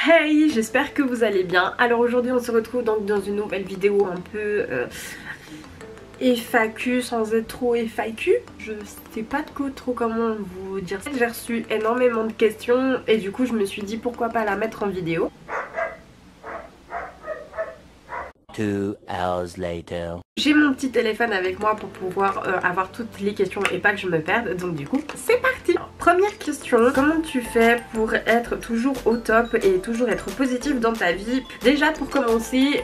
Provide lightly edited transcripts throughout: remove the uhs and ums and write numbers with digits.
Hey, j'espère que vous allez bien. Alors aujourd'hui on se retrouve donc dans une nouvelle vidéo un peu FAQ sans être trop FAQ. Je sais pas trop comment vous dire ça. J'ai reçu énormément de questions et du coup je me suis dit pourquoi pas la mettre en vidéo. 2 hours later. J'ai mon petit téléphone avec moi pour pouvoir avoir toutes les questions et pas que je me perde, donc du coup c'est parti. Alors, première question, comment tu fais pour être toujours au top et toujours être positif dans ta vie? Déjà pour commencer,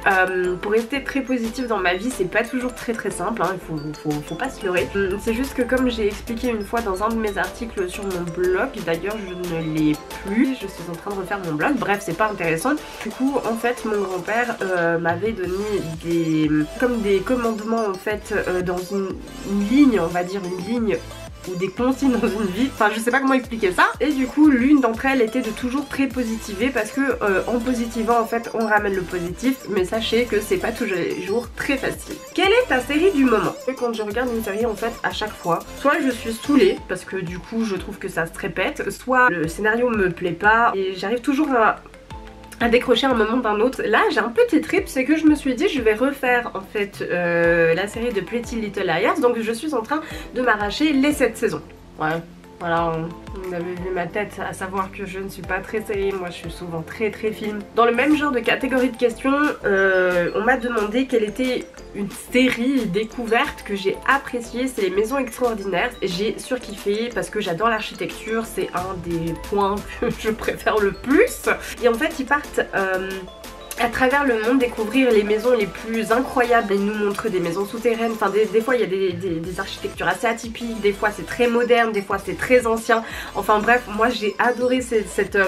pour rester très positif dans ma vie c'est pas toujours très simple, hein, faut pas se leurrer. C'est juste que comme j'ai expliqué une fois dans un de mes articles sur mon blog, d'ailleurs je ne l'ai plus, je suis en train de refaire mon blog, bref c'est pas intéressant. Du coup en fait mon grand-père m'avait donné des commandements en fait dans une ligne, on va dire une ligne ou des consignes dans une vie, enfin je sais pas comment expliquer ça, et du coup l'une d'entre elles était de toujours très positiver parce que en positivant en fait on ramène le positif, mais sachez que c'est pas toujours très facile. Quelle est ta série du moment? Quand je regarde une série en fait à chaque fois, soit je suis saoulée parce que du coup je trouve que ça se répète, soit le scénario me plaît pas et j'arrive toujours à décrocher un moment d'un autre. Là j'ai un petit trip, c'est que je me suis dit je vais refaire en fait la série de Pretty Little Liars, donc je suis en train de m'arracher les 7 saisons. Ouais, voilà, vous avez vu ma tête à savoir que je ne suis pas très série, moi je suis souvent très film. Dans le même genre de catégorie de questions, on m'a demandé quelle était une série découverte que j'ai appréciée, c'est les Maisons Extraordinaires. J'ai surkiffé parce que j'adore l'architecture, c'est un des points que je préfère le plus. Et en fait ils partent à travers le monde découvrir les maisons les plus incroyables. Ils nous montrent des maisons souterraines, enfin des fois il y a des architectures assez atypiques, des fois c'est très moderne, des fois c'est très ancien. Enfin bref, moi j'ai adoré cette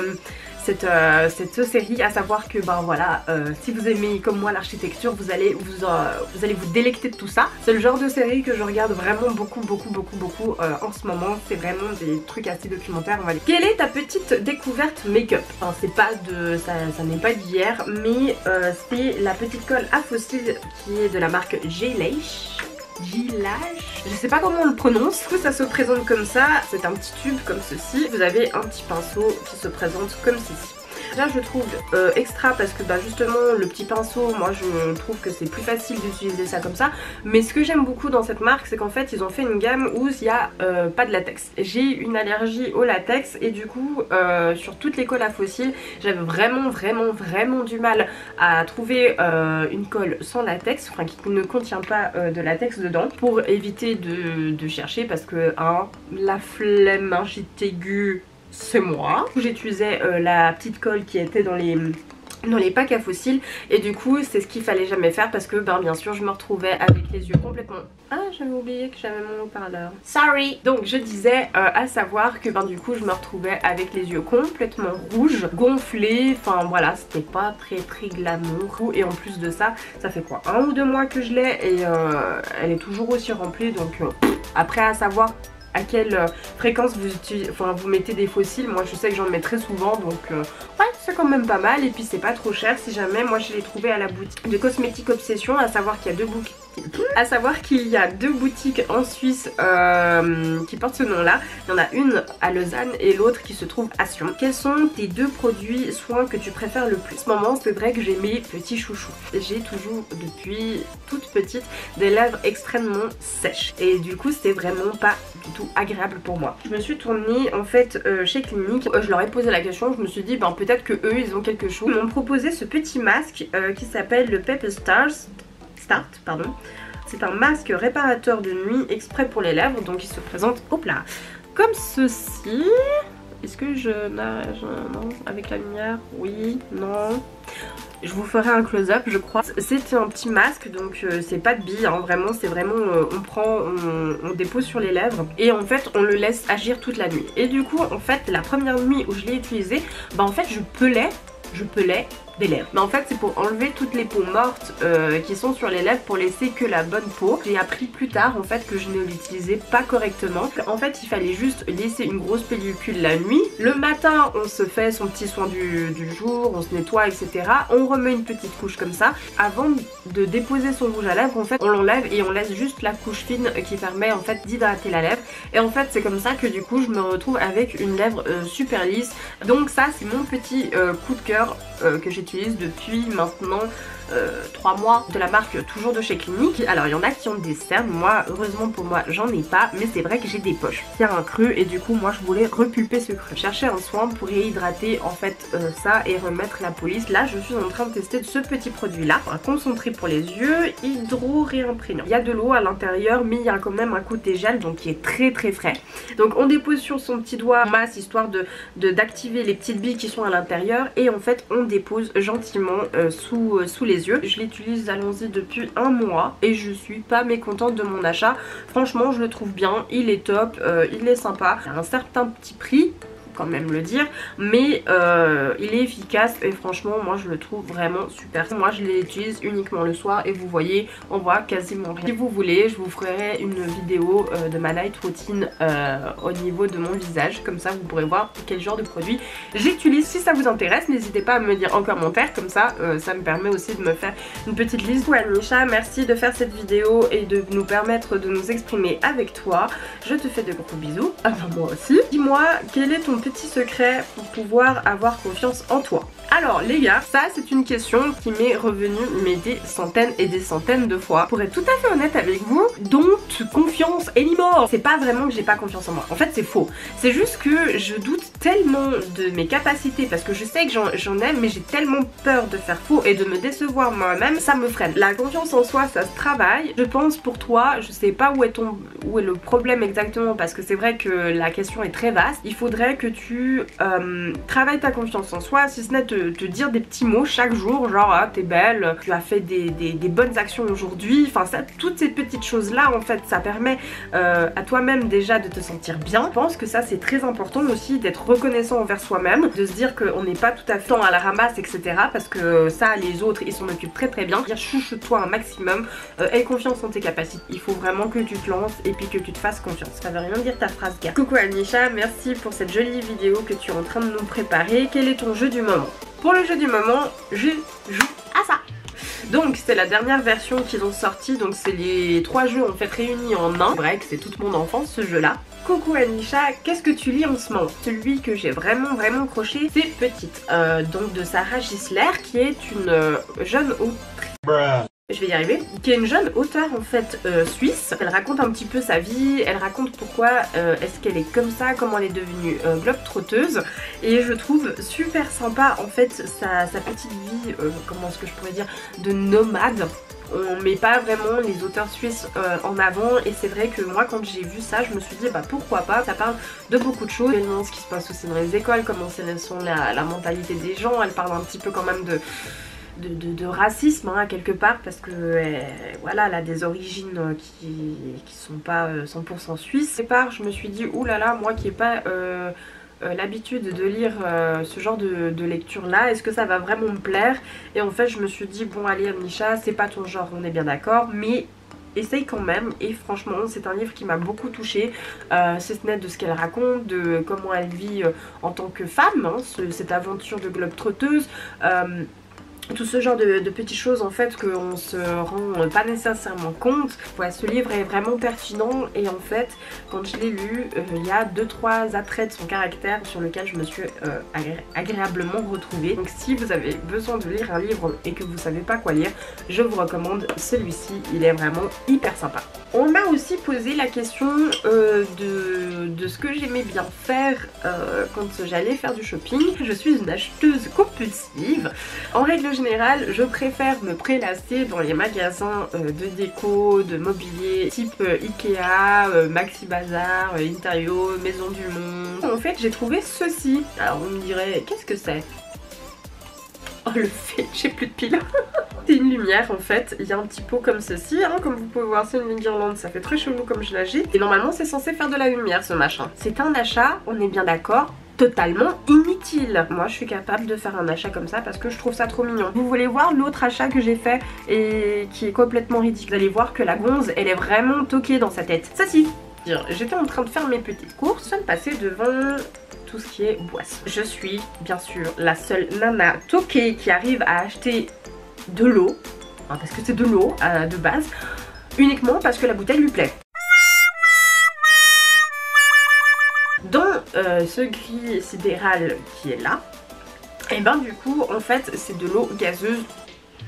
série, à savoir que ben voilà, si vous aimez comme moi l'architecture, vous allez vous délecter de tout ça. C'est le genre de série que je regarde vraiment beaucoup en ce moment. C'est vraiment des trucs assez documentaires, on va dire. Quelle est ta petite découverte make-up? Enfin c'est pas de ça n'est pas d'hier, mais c'est la petite colle à fossiles qui est de la marque J-Lash. Je sais pas comment on le prononce. Du coup ça se présente comme ça, c'est un petit tube comme ceci. Vous avez un petit pinceau qui se présente comme ceci. Là je trouve extra parce que bah justement le petit pinceau, moi je trouve que c'est plus facile d'utiliser ça comme ça. Mais ce que j'aime beaucoup dans cette marque, c'est qu'en fait ils ont fait une gamme où il n'y a pas de latex. J'ai une allergie au latex et du coup sur toutes les colles à fossiles j'avais vraiment du mal à trouver une colle sans latex, enfin qui ne contient pas de latex dedans, pour éviter de chercher parce que la flemme, mangite aiguë, c'est moi. J'utilisais la petite colle qui était dans les packs à fossiles et du coup c'est ce qu'il fallait jamais faire parce que ben bien sûr je me retrouvais avec les yeux complètement... Ah j'avais oublié que j'avais mon haut-parleur. Sorry. Donc je disais à savoir que ben du coup je me retrouvais avec les yeux complètement rouges, gonflés, enfin voilà c'était pas très glamour. Et en plus de ça, ça fait quoi, 1 ou 2 mois que je l'ai et elle est toujours aussi remplie, donc après à savoir à quelle fréquence vous mettez des fossiles. Moi je sais que j'en mets très souvent, donc ouais c'est quand même pas mal. Et puis c'est pas trop cher si jamais. Moi je l'ai trouvé à la boutique de Cosmétique Obsession, à savoir qu'il y a deux boutiques en Suisse qui portent ce nom là. Il y en a une à Lausanne et l'autre qui se trouve à Sion. Quels sont tes 2 produits soins que tu préfères le plus? En ce moment c'est vrai que j'ai mes petits chouchous. J'ai toujours depuis toute petite des lèvres extrêmement sèches et du coup c'était vraiment pas du tout agréable pour moi. Je me suis tournée en fait chez Clinique, je leur ai posé la question, je me suis dit ben peut-être que eux ils ont quelque chose. Ils m'ont proposé ce petit masque qui s'appelle le Pepper Start, pardon. C'est un masque réparateur de nuit exprès pour les lèvres, donc il se présente, hop là, comme ceci. Est-ce que non, avec la lumière, oui, non. Je vous ferai un close-up je crois. C'est un petit masque, donc c'est pas de bille, hein, vraiment c'est vraiment on prend, on dépose sur les lèvres et en fait on le laisse agir toute la nuit. Et du coup en fait la première nuit où je l'ai utilisé, bah en fait je pelais des lèvres. Mais en fait c'est pour enlever toutes les peaux mortes qui sont sur les lèvres pour laisser que la bonne peau. J'ai appris plus tard en fait que je ne l'utilisais pas correctement. En fait il fallait juste laisser une grosse pellicule la nuit. Le matin on se fait son petit soin du jour, on se nettoie etc. On remet une petite couche comme ça. Avant de déposer son rouge à lèvres en fait on l'enlève et on laisse juste la couche fine qui permet en fait d'hydrater la lèvre. Et en fait c'est comme ça que du coup je me retrouve avec une lèvre super lisse. Donc ça c'est mon petit coup de cœur que j'utilise depuis maintenant 3 mois, de la marque toujours de chez Clinique. Alors il y en a qui ont des cernes, moi heureusement pour moi j'en ai pas, mais c'est vrai que j'ai des poches. Il y a un creux et du coup moi je voulais repulper ce creux. Je cherchais un soin pour réhydrater en fait ça et remettre la peau lisse. Là je suis en train de tester ce petit produit là, un concentré pour les yeux, hydro-réimprégnant. Il y a de l'eau à l'intérieur mais il y a quand même un côté gel donc qui est très très frais. Donc on dépose sur son petit doigt masse histoire d'activer les petites billes qui sont à l'intérieur et en fait on dépose gentiment sous les yeux. Je l'utilise allons-y depuis un mois et je suis pas mécontente de mon achat. Franchement je le trouve bien, il est top, il est sympa. Il y a un certain petit prix, quand même le dire, mais il est efficace et franchement moi je le trouve vraiment super. Moi je l'utilise uniquement le soir et vous voyez on voit quasiment rien. Si vous voulez je vous ferai une vidéo de ma night routine au niveau de mon visage, comme ça vous pourrez voir quel genre de produit j'utilise. Si ça vous intéresse n'hésitez pas à me dire en commentaire, comme ça ça me permet aussi de me faire une petite liste. Ouais Misha, merci de faire cette vidéo et de nous permettre de nous exprimer avec toi. Je te fais de gros bisous, enfin moi aussi. Dis-moi quel est ton petit secret pour pouvoir avoir confiance en toi. Alors les gars, ça c'est une question qui m'est revenue mais des centaines et des centaines de fois. Pour être tout à fait honnête avec vous, don't confiance anymore. C'est pas vraiment que j'ai pas confiance en moi, en fait c'est faux. C'est juste que je doute tellement de mes capacités parce que je sais que j'en ai, mais j'ai tellement peur de faire faux et de me décevoir moi-même, ça me freine. La confiance en soi ça se travaille. Je pense pour toi, je sais pas où est le problème exactement parce que c'est vrai que la question est très vaste. Il faudrait que tu travailles ta confiance en soi, si ce n'est te dire des petits mots chaque jour, genre ah, t'es belle, tu as fait des bonnes actions aujourd'hui, enfin ça, toutes ces petites choses là en fait ça permet à toi-même déjà de te sentir bien. Je pense que ça c'est très important aussi d'être reconnaissant envers soi-même, de se dire qu'on n'est pas tout à fait à la ramasse etc, parce que ça les autres ils s'en occupent très très bien. Chouchoute-toi un maximum, aie confiance en tes capacités, il faut vraiment que tu te lances et puis que tu te fasses confiance. Ça veut rien dire ta phrase gars. Coucou Anisha, merci pour cette jolie vidéo que tu es en train de nous préparer. Quel est ton jeu du moment? Pour le jeu du moment, je joue à ça. Donc c'est la dernière version qu'ils ont sortie, donc c'est les 3 jeux en fait réunis en un. C'est vrai que c'est toute mon enfance ce jeu là. Coucou Anisha, qu'est-ce que tu lis en ce moment? Celui que j'ai vraiment accroché, c'est Petite, donc de Sarah Gisler, qui est une jeune autrice. Je vais y arriver, qui est une jeune auteure en fait suisse. Elle raconte un petit peu sa vie, elle raconte pourquoi est-ce qu'elle est comme ça, comment elle est devenue globe-trotteuse, et je trouve super sympa en fait sa petite vie, comment est-ce que je pourrais dire, de nomade. On met pas vraiment les auteurs suisses en avant et c'est vrai que moi quand j'ai vu ça je me suis dit bah pourquoi pas. Ça parle de beaucoup de choses, ce qui se passe aussi dans les écoles, comment sont la mentalité des gens. Elle parle un petit peu quand même de racisme hein, quelque part parce que voilà, elle a des origines qui sont pas 100% suisses. Au départ je me suis dit oulala, moi qui n'ai pas l'habitude de lire ce genre de lecture là, est-ce que ça va vraiment me plaire? Et en fait je me suis dit bon allez Anisha, c'est pas ton genre, on est bien d'accord, mais essaye quand même. Et franchement c'est un livre qui m'a beaucoup touchée, si ce n'est de ce qu'elle raconte, de comment elle vit en tant que femme, hein, cette aventure de globe-trotteuse, tout ce genre de petites choses en fait qu'on se rend pas nécessairement compte. Ouais, ce livre est vraiment pertinent et en fait quand je l'ai lu il y a 2-3 attraits de son caractère sur lequel je me suis agréablement retrouvée. Donc si vous avez besoin de lire un livre et que vous savez pas quoi lire, je vous recommande celui-ci, il est vraiment hyper sympa. On m'a aussi posé la question de ce que j'aimais bien faire quand j'allais faire du shopping. Je suis une acheteuse compulsive. En règle générale, je préfère me prélasser dans les magasins de déco, de mobilier type Ikea, Maxi Bazar, Interio, Maison du Monde. En fait, j'ai trouvé ceci. Alors on me dirait, qu'est-ce que c'est? Oh le fait, j'ai plus de piles. C'est une lumière en fait, il y a un petit pot comme ceci, hein, comme vous pouvez voir c'est une guirlande, ça fait très chelou comme je l'agite. Et normalement c'est censé faire de la lumière ce machin. C'est un achat, on est bien d'accord, totalement inutile. Moi je suis capable de faire un achat comme ça parce que je trouve ça trop mignon. Vous voulez voir l'autre achat que j'ai fait et qui est complètement ridicule. Vous allez voir que la gonze elle est vraiment toquée dans sa tête. Ça si, j'étais en train de faire mes petites courses, je me passais devant tout ce qui est boisson. Je suis bien sûr la seule nana toquée qui arrive à acheter de l'eau, parce que c'est de l'eau de base, uniquement parce que la bouteille lui plaît. Dans ce gris sidéral qui est là, et ben du coup en fait c'est de l'eau gazeuse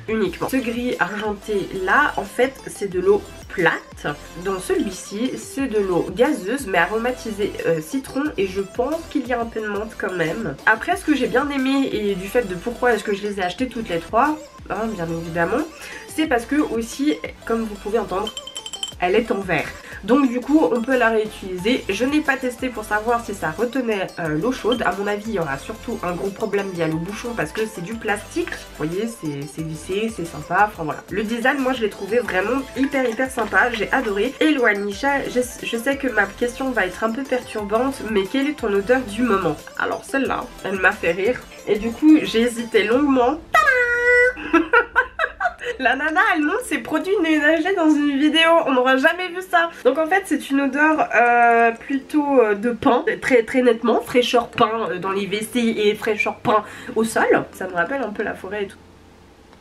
uniquement. Ce gris argenté là en fait c'est de l'eau plate. Dans celui-ci c'est de l'eau gazeuse mais aromatisée citron et je pense qu'il y a un peu de menthe quand même. Après ce que j'ai bien aimé et du fait de pourquoi est-ce que je les ai achetées toutes les trois, hein, bien évidemment, c'est parce que aussi comme vous pouvez entendre elle est en verre. Donc du coup on peut la réutiliser. Je n'ai pas testé pour savoir si ça retenait l'eau chaude. À mon avis il y aura surtout un gros problème via le bouchon parce que c'est du plastique. Vous voyez c'est vissé, c'est sympa, enfin voilà. Le design moi je l'ai trouvé vraiment hyper sympa, j'ai adoré. Hello Anisha, je sais que ma question va être un peu perturbante mais quelle est ton odeur du moment? Alors celle-là, elle m'a fait rire et du coup j'ai hésité longuement. Tadam. La nana elle montre ses produits ménagers dans une vidéo, on n'aura jamais vu ça. Donc en fait c'est une odeur plutôt de pain, très nettement, fraîcheur pain dans les WC et fraîcheur pain au sol. Ça me rappelle un peu la forêt et tout.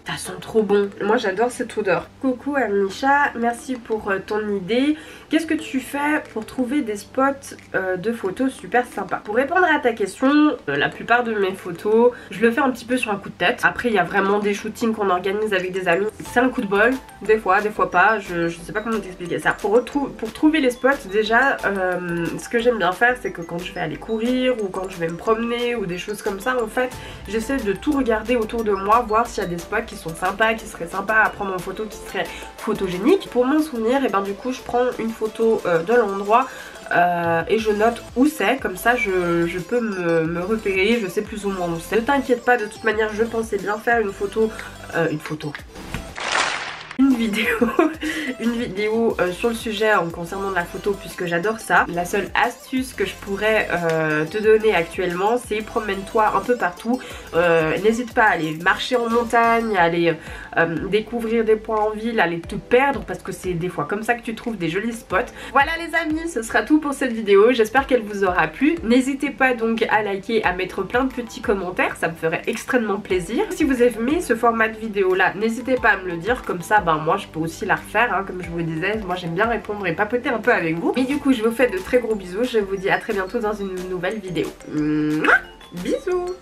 Ça sent trop bon, moi j'adore cette odeur. Coucou Amisha, merci pour ton idée. Qu'est-ce que tu fais pour trouver des spots de photos super sympas? Pour répondre à ta question, la plupart de mes photos, je le fais un petit peu sur un coup de tête. Après il y a vraiment des shootings qu'on organise avec des amis. C'est un coup de bol, des fois pas, je sais pas comment t'expliquer ça. Pour trouver les spots, déjà, ce que j'aime bien faire, c'est que quand je vais aller courir ou quand je vais me promener ou des choses comme ça, en fait, j'essaie de tout regarder autour de moi, voir s'il y a des spots qui sont sympas, qui seraient sympas à prendre en photo, qui seraient photogéniques. Pour m'en souvenir, et ben du coup je prends une photo de l'endroit et je note où c'est, comme ça je peux me repérer, je sais plus ou moins où c'est. Ne t'inquiète pas, de toute manière je pensais bien faire une vidéo sur le sujet en concernant la photo puisque j'adore ça. La seule astuce que je pourrais te donner actuellement c'est promène-toi un peu partout, n'hésite pas à aller marcher en montagne, à aller découvrir des points en ville, à aller te perdre parce que c'est des fois comme ça que tu trouves des jolis spots. Voilà les amis, ce sera tout pour cette vidéo, j'espère qu'elle vous aura plu. N'hésitez pas donc à liker, à mettre plein de petits commentaires, ça me ferait extrêmement plaisir. Si vous aimez ce format de vidéo là, n'hésitez pas à me le dire, comme ça moi je peux aussi la refaire hein, comme je vous disais, moi j'aime bien répondre et papoter un peu avec vous. Mais du coup je vous fais de très gros bisous, je vous dis à très bientôt dans une nouvelle vidéo. Mouah, bisous.